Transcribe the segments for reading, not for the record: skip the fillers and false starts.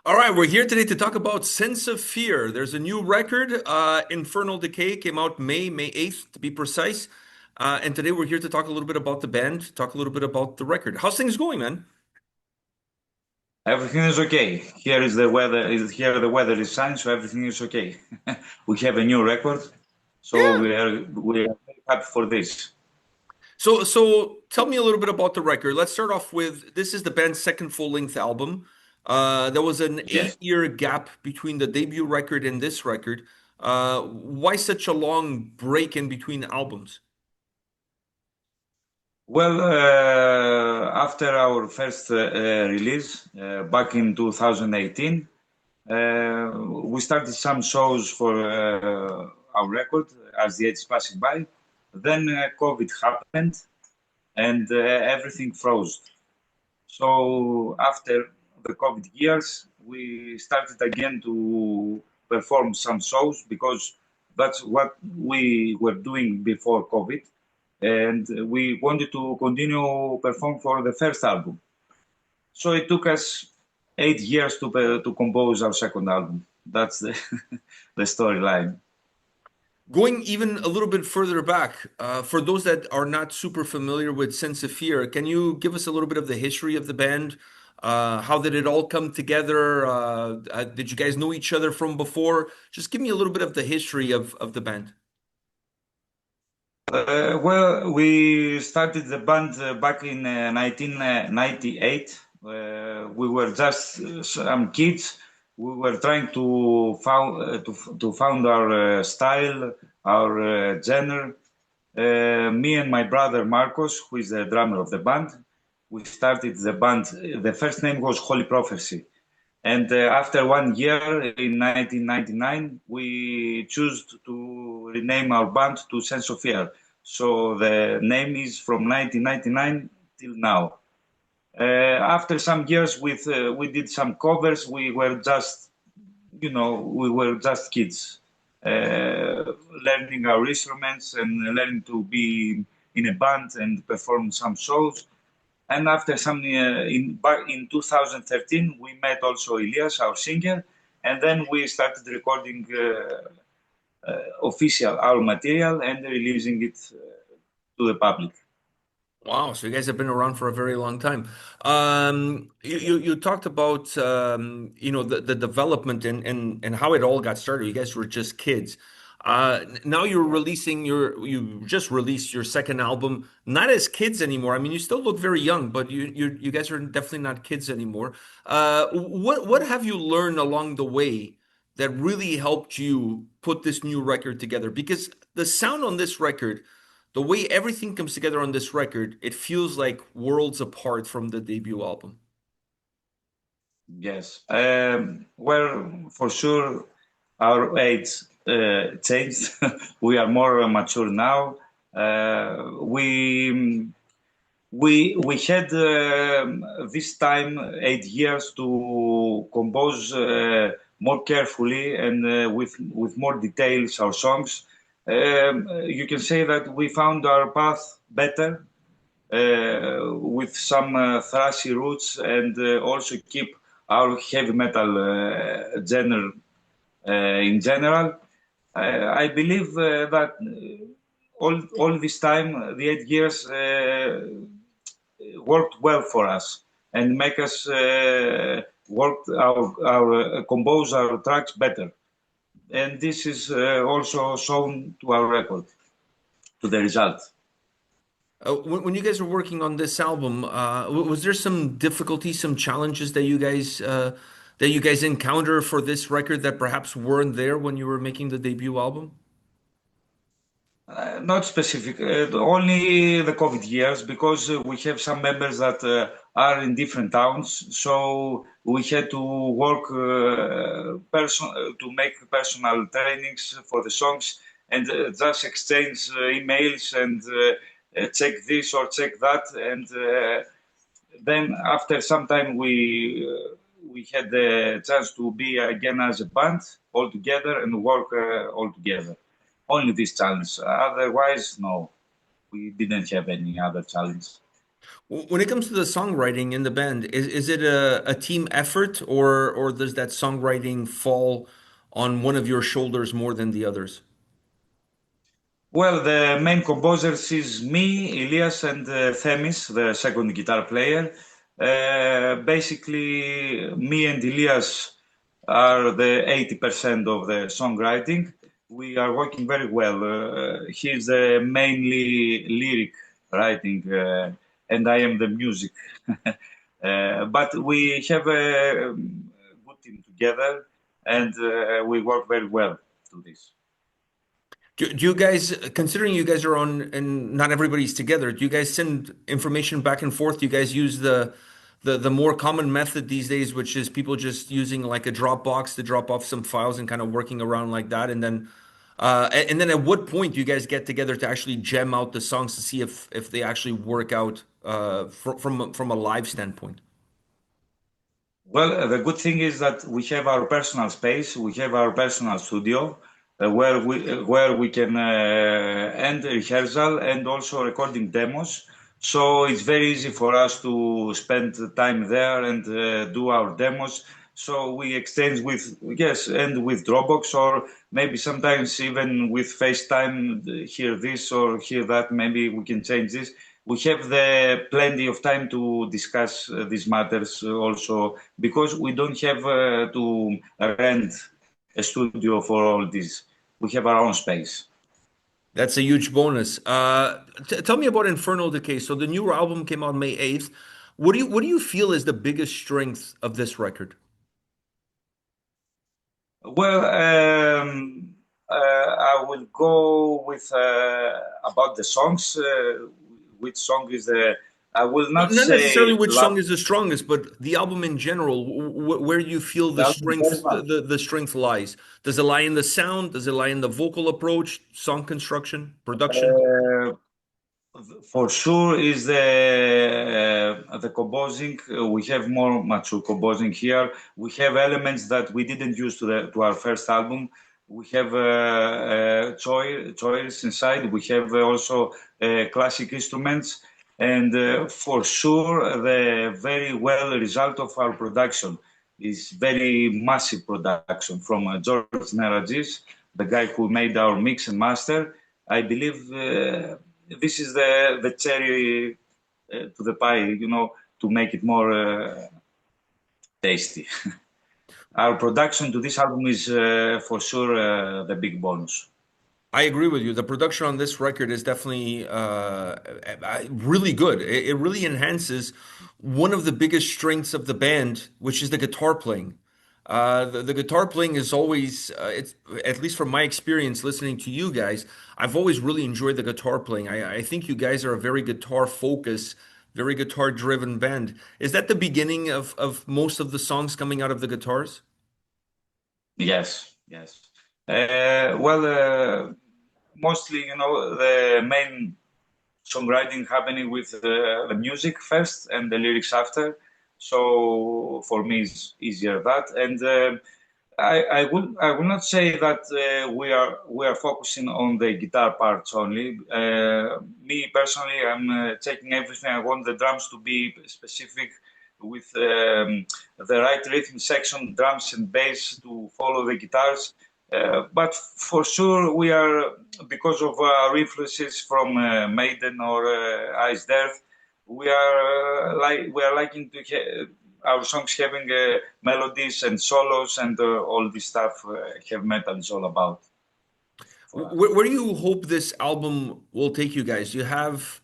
All right, we're here today to talk about Sense of Fear. There's a new record, Infernal Decay, came out May 8th to be precise. And today we're here to talk a little bit about the band, talk a little bit about the record. How's things going, man? Everything is okay. Here is the weather. Here the weather is sunny, so everything is okay. We have a new record, so Yeah. we are very happy for this. So tell me a little bit about the record. Let's start off with this is the band's second full-length album. There was an Yes. 8-year gap between the debut record and this record. Why such a long break in between albums? Well, after our first release back in 2018, we started some shows for our record as the years passing by. Then COVID happened, and everything froze. So after the COVID years, we started again to perform some shows because that's what we were doing before COVID, and we wanted to continue perform for the first album. So it took us 8 years to compose our second album. That's the the storyline. Going even a little bit further back, for those that are not super familiar with Sense of Fear, can you give us a little bit of the history of the band? How did it all come together? Did you guys know each other from before? Just give me a little bit of the history of the band. Well, we started the band back in 1998. We were just some kids. We were trying to found our style, our genre. Me and my brother Marcos, who is the drummer of the band, we started the band. The first name was Holy Prophecy, and after 1 year in 1999, we chose to rename our band to Sense of Fear. So the name is from 1999 till now. After some years, we did some covers. We were just, we were just kids, learning our instruments and learning to be in a band and perform some shows. And after some back in 2013, we met also Elias, our singer, and then we started recording official our material and releasing it to the public. Wow, so you guys have been around for a very long time. You talked about the development and how it all got started. You guys were just kids. Now you just released your second album, not as kids anymore. I mean, you still look very young, but you guys are definitely not kids anymore. What have you learned along the way that really helped you put this new record together? Because the sound on this record, the way everything comes together on this record, it feels like worlds apart from the debut album. Yes. Well, for sure, our age changed. We are more mature now. We had this time 8 years to compose more carefully and with more details our songs. You can say that we found our path better with some thrashy roots and also keep our heavy metal genre in general. I believe that all this time, the 8 years worked well for us and make us work our compose our tracks better. And this is also shown to our record, to the result. When you guys were working on this album, was there some difficulties, some challenges that you guys encounter for this record that perhaps weren't there when you were making the debut album? Not specific, only the COVID years, because we have some members that are in different towns. So we had to work to make personal trainings for the songs and just exchange emails and check this or check that. And then after some time, we had the chance to be again as a band all together and work all together. Only this challenge. Otherwise, no, we didn't have any other challenge. When it comes to the songwriting in the band, is it a team effort or does that songwriting fall on one of your shoulders more than the others? Well, the main composers is me, Elias, and Themis, the second guitar player. Basically, me and Elias are the 80% of the songwriting. We are working very well. He's mainly lyric writing, and I am the music. But we have a good team together, and we work very well to this. Do you guys, considering you guys are on and not everybody's together, do you guys send information back and forth? Do you guys use the more common method these days, which is people just using like a Dropbox to drop off some files and kind of working around like that? And then at what point do you guys get together to actually gem out the songs to see if they actually work out from a live standpoint? Well, the good thing is that we have our personal space, we have our personal studio where we can end rehearsal and also recording demos. So it's very easy for us to spend time there and do our demos. So we exchange with yes, and with Dropbox or maybe sometimes even with FaceTime. Hear this or hear that. Maybe we can change this. We have the plenty of time to discuss these matters also because we don't have to rent a studio for all this. We have our own space. That's a huge bonus. T Tell me about Infernal Decay. So the new album came out May 8th. What do you feel is the biggest strength of this record? Well, I will go with about the songs. Which song is the? I will not Not necessarily say which song love. is the strongest, but the album in general, where do you feel the The album very strength much. the strength lies? Does it lie in the sound? Does it lie in the vocal approach, song construction, production? Uh, For sure is the composing. We have more mature composing here. We have elements that we didn't use to our first album. We have choirs inside. We have also classic instruments, and for sure the very well result of our production is very massive production from George Neragis, the guy who made our mix and master. I believe. This is the cherry to the pie, to make it more tasty. Our production to this album is for sure the big bonus. I agree with you. The production on this record is definitely really good. It really enhances one of the biggest strengths of the band, which is the guitar playing. The guitar playing is always, it's at least from my experience listening to you guys, I've always really enjoyed the guitar playing. I think you guys are a very guitar focused, very guitar driven band. Is that the beginning of most of the songs coming out of the guitars? Yes, yes. Well, mostly, the main songwriting happening with the music first and the lyrics after. So for me, it's easier that. And I will not say that we are focusing on the guitar parts only. Me personally, I'm taking everything. I want the drums to be specific with the right rhythm section, drums and bass to follow the guitars. But for sure, we are because of our influences from Maiden or Iced Earth. We are liking to our songs having melodies and solos and all this stuff. Heavy metal is all about for us. Where do you hope this album will take you guys? Do you have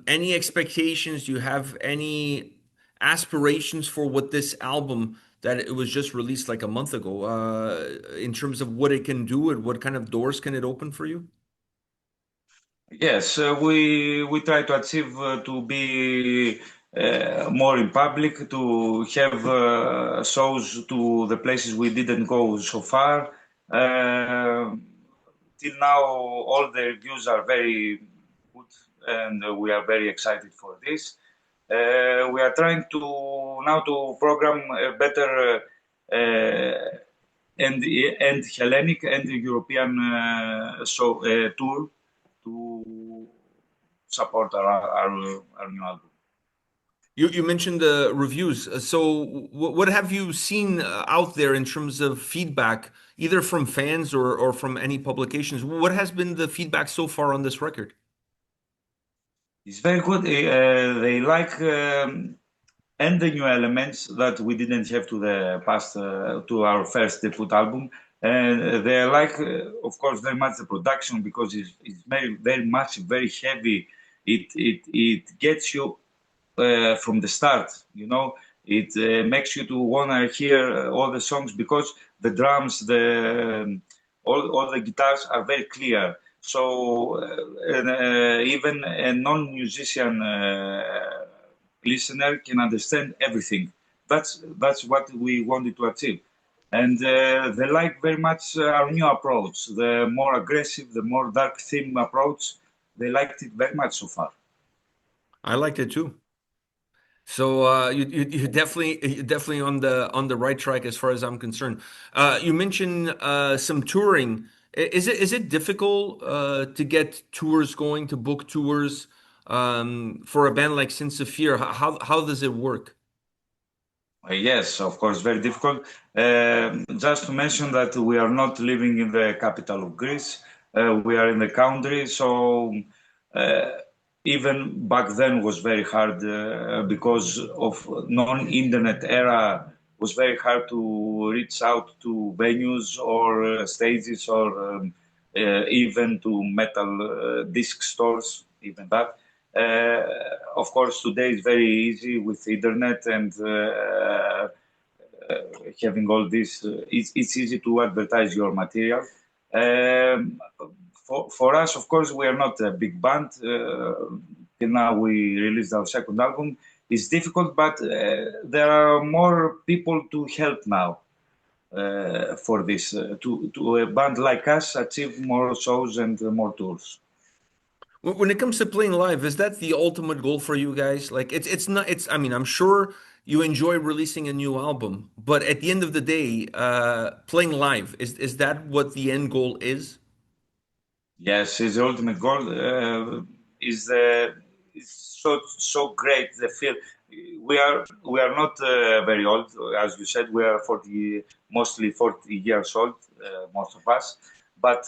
any expectations? Do you have any aspirations for what this album that it was just released like a month ago, in terms of what it can do and what kind of doors can it open for you? Yes, we try to achieve to be more in public, to have shows to the places we didn't go so far. Uh, till now, all the reviews are very good, and we are very excited for this. We are trying to now to program a better and Hellenic and European tour to support our new album. You mentioned the reviews. So, what have you seen out there in terms of feedback, either from fans or from any publications? What has been the feedback so far on this record? It's very good. They like and the new elements that we didn't have to the past to our first debut album. And they like, of course, very much the production because it's very much very heavy. It gets you from the start. You know, it makes you to wanna hear all the songs because the drums, all the guitars are very clear. So even a non-musician listener can understand everything. That's what we wanted to achieve. And they like very much our new approach, the more aggressive, the more dark theme approach. They liked it very much so far. I liked it too. So you're definitely on the right track as far as I'm concerned. You mentioned some touring. Is it difficult to get tours going, to book tours for a band like Sense of Fear? How does it work? Yes, of course, very difficult. Just to mention that we are not living in the capital of Greece. We are in the country, so uh, even back then was very hard because of non-internet era. Was very hard to reach out to venues or stages or even to metal disc stores, even that. Of course, today is very easy with internet and having all this. It's easy to advertise your material. Um, for us, of course, we are not a big band. Till now, we released our second album. It's difficult, but there are more people to help now for this to a band like us achieve more shows and more tours. When it comes to playing live, is that the ultimate goal for you guys? Like it's not it's I mean, I'm sure you enjoy releasing a new album, but at the end of the day, playing live, is that what the end goal is? Yes, his ultimate goal is so great. The feel we are not very old, as you said. We are 40, mostly 40 years old, most of us. But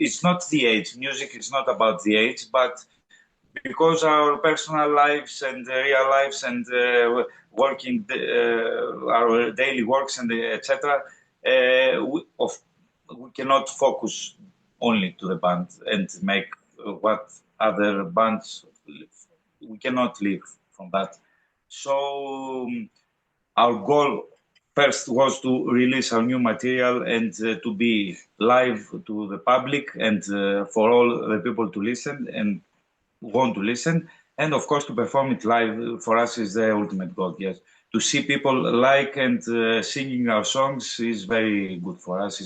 it's not the age. Music is not about the age, but because our personal lives and real lives and working our daily works and etc. We cannot focus only to the band and make what other bands we cannot live from that. So our goal first was to release our new material and to be live to the public and for all the people to listen and want to listen, and of course to perform it live for us is the ultimate goal. Yes, to see people like and singing our songs is very good for us.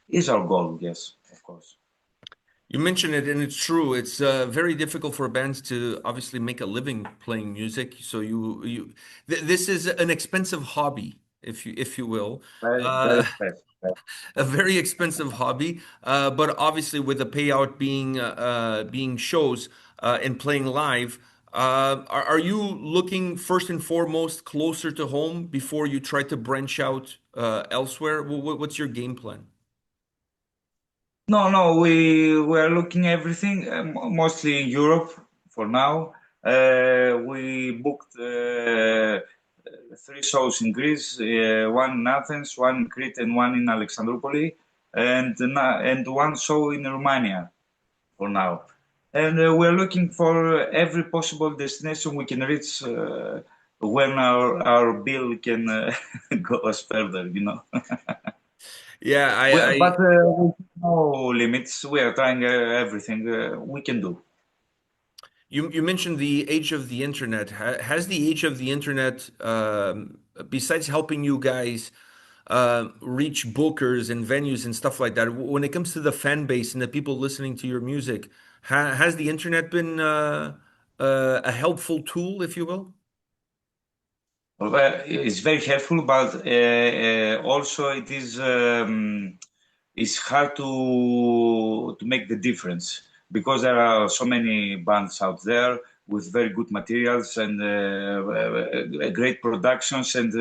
Is our goal. Yes, of course. You mentioned it, and it's true. It's very difficult for bands to obviously make a living playing music. So this is an expensive hobby, if you will. Very Uh, expensive. a very expensive hobby, but obviously with the payout being shows and playing live, are you looking first and foremost closer to home before you try to branch out elsewhere? What's your game plan? No, no, we are looking everything mostly in Europe for now. We booked three shows in Greece, one in Athens, one in Crete, and one in Alexandroupoli, and one show in Romania for now. And we're looking for every possible destination we can reach when our bill can go us further, you know. Yeah, But with no limits. We are trying everything we can do. you mentioned the age of the internet. Has the age of the internet, besides helping you guys reach bookers and venues and stuff like that, when it comes to the fan base and the people listening to your music, has the internet been a helpful tool, if you will? Well, it's very helpful, but also it is it's hard to make the difference because there are so many bands out there with very good materials and great productions, and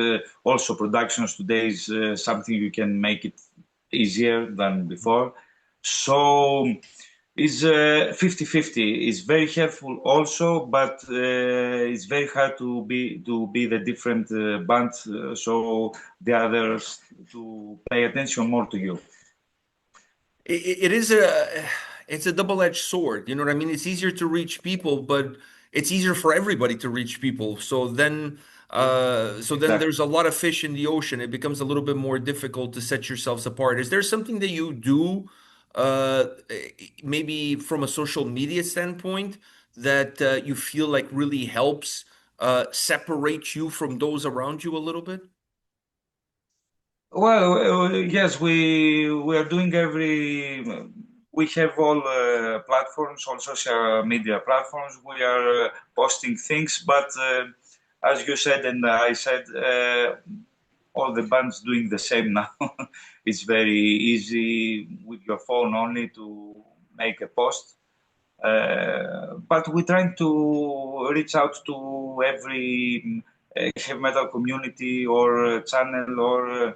also productions today is something you can make it easier than before. So it's 50-50. It's very helpful also, but it's very hard to be the different bands, so the others to pay attention more to you. It is a it's a double-edged sword. You know what I mean? It's easier to reach people, but it's easier for everybody to reach people. So then Exactly. there's a lot of fish in the ocean. It becomes a little bit more difficult to set yourselves apart. Is there something that you do, uh, maybe from a social media standpoint, that you feel like really helps separate you from those around you a little bit? Well, yes, we are doing every. We have all platforms, all social media platforms. We are posting things, but as you said and I said, all the bands doing the same now. It's very easy with your phone only to make a post. But we're trying to reach out to every heavy metal community or channel or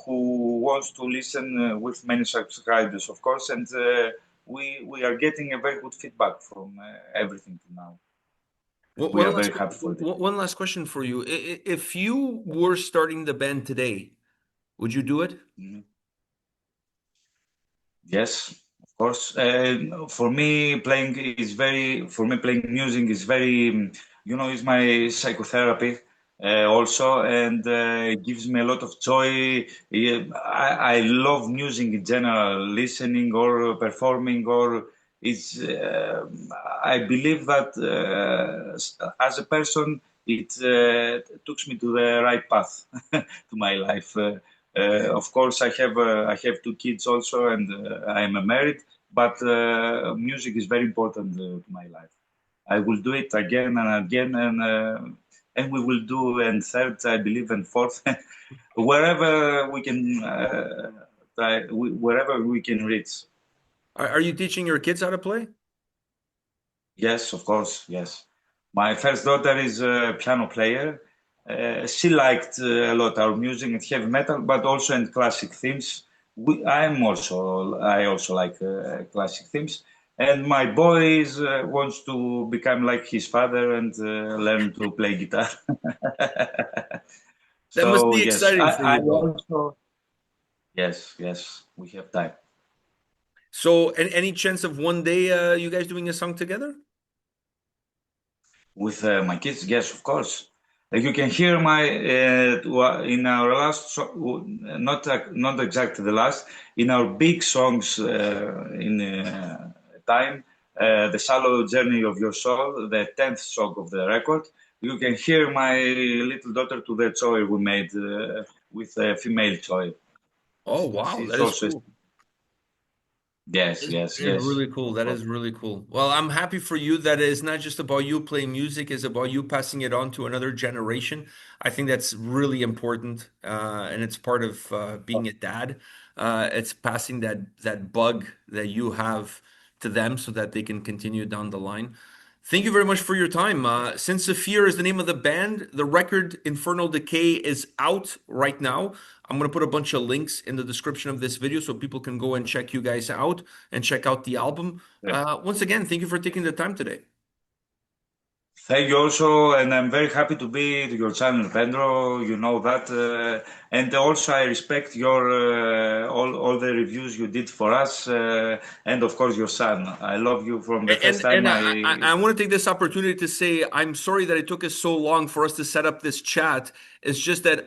who wants to listen with many subscribers, of course. And we are getting a very good feedback from everything to now. And we One are last very happy for this. one last question for you. If you were starting the band today, would you do it? Mhm. Yes, of course. For me, playing music is very, is my psychotherapy also, and it gives me a lot of joy. Yeah, I love music in general, listening or performing, or it's. I believe that as a person, it took me to the right path to my life. Of course, I have two kids also, and I am married. But music is very important to my life. I will do it again and again, and we will do and third, I believe, and fourth, wherever we can wherever we can reach. Are you teaching your kids how to play? Yes, of course. Yes. My first daughter is a piano player. She liked a lot our music and heavy metal, but also in classic themes. I also like classic themes. And my boy wants to become like his father and learn to play guitar. That must So be yes, exciting for I you, though. also yes, we have time. So, any chance of one day you guys doing a song together? With my kids, yes, of course. You can hear my in our last not exactly the last in our big songs in time, the shallow journey of your soul, the 10th song of the record. You can hear my little daughter to the toy we made with a female toy. Oh, wow, She's that is also cool. yes, yes, Is yes, really cool. of That course. is really cool. Well, I'm happy for you that it's not just about you playing music, it's about you passing it on to another generation. I think that's really important, and it's part of being a dad. It's passing that bug that you have to them so that they can continue down the line. Thank you very much for your time. Since Saphir is the name of the band, the record Infernal Decay is out right now. I'm going to put a bunch of links in the description of this video so people can go and check you guys out and check out the album. Once again, thank you for taking the time today. Thank you also, and I'm very happy to be to your channel, Pedro. You know that, and also I respect your all the reviews you did for us, and of course your son. I love you from the first And time. I want to take this opportunity to say I'm sorry that it took us so long for us to set up this chat. It's just that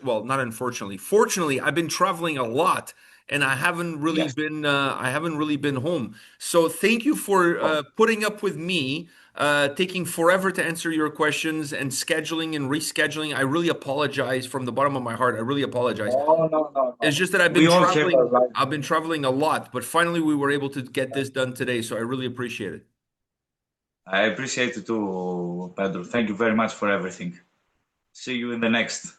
well, not unfortunately, fortunately, I've been traveling a lot and Yes, I haven't really been home. So thank you for oh, putting up with me, taking forever to answer your questions and scheduling and rescheduling. I really apologize from the bottom of my heart. I really apologize. no, no, no, It's no. just that We all have our life. I've been traveling a lot, but finally we were able to get this done today. So I really appreciate it. I appreciate it too, Pedro. Thank you very much for everything. See you in the next.